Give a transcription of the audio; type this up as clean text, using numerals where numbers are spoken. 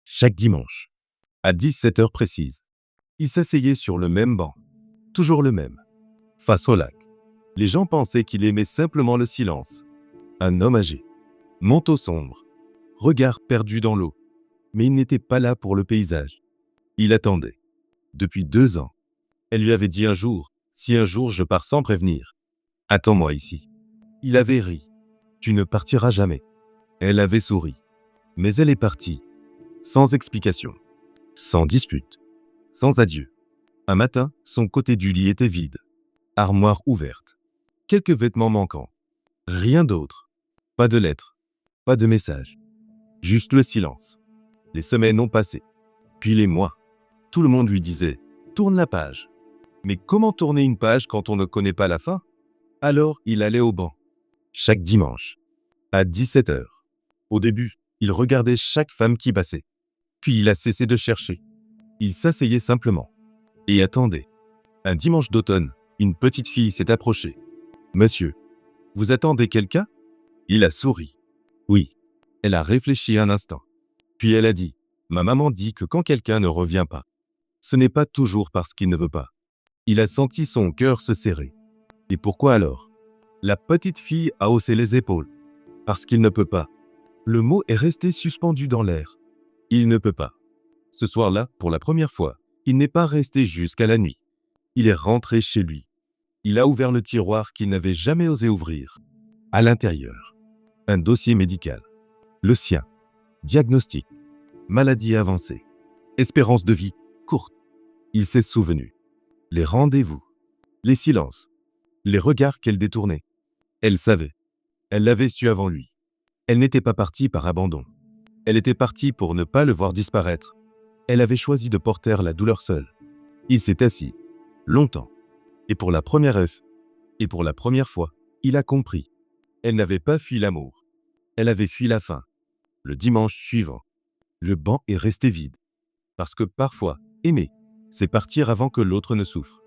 Chaque dimanche, à 17 heures précises, il s'asseyait sur le même banc, toujours le même, face au lac. Les gens pensaient qu'il aimait simplement le silence. Un homme âgé, manteau sombre, regard perdu dans l'eau. Mais il n'était pas là pour le paysage. Il attendait. Depuis 2 ans. Elle lui avait dit un jour, si un jour je pars sans prévenir, attends-moi ici. Il avait ri. Tu ne partiras jamais. Elle avait souri. Mais elle est partie. Sans explication. Sans dispute. Sans adieu. Un matin, son côté du lit était vide. Armoire ouverte. Quelques vêtements manquants. Rien d'autre. Pas de lettres. Pas de message. Juste le silence. Les semaines ont passé. Puis les mois. Tout le monde lui disait « Tourne la page ». Mais comment tourner une page quand on ne connaît pas la fin? Alors, il allait au banc. Chaque dimanche. À 17 heures. Au début, il regardait chaque femme qui passait. Puis il a cessé de chercher. Il s'asseyait simplement. Et attendait. Un dimanche d'automne, une petite fille s'est approchée. « Monsieur, vous attendez quelqu'un ?» Il a souri. Oui. Elle a réfléchi un instant. Puis elle a dit « Ma maman dit que quand quelqu'un ne revient pas, ce n'est pas toujours parce qu'il ne veut pas. » Il a senti son cœur se serrer. Et pourquoi alors? La petite fille a haussé les épaules. Parce qu'il ne peut pas. Le mot est resté suspendu dans l'air. Il ne peut pas. Ce soir-là, pour la première fois, il n'est pas resté jusqu'à la nuit. Il est rentré chez lui. Il a ouvert le tiroir qu'il n'avait jamais osé ouvrir. À l'intérieur, un dossier médical. Le sien. Diagnostic. Maladie avancée. Espérance de vie courte. Il s'est souvenu. Les rendez-vous. Les silences. Les regards qu'elle détournait. Elle savait. Elle l'avait su avant lui. Elle n'était pas partie par abandon. Elle était partie pour ne pas le voir disparaître. Elle avait choisi de porter la douleur seule. Il s'est assis. Longtemps. Et pour la première fois, il a compris. Elle n'avait pas fui l'amour. Elle avait fui la faim. Le dimanche suivant, le banc est resté vide. Parce que parfois, aimer, c'est partir avant que l'autre ne souffre.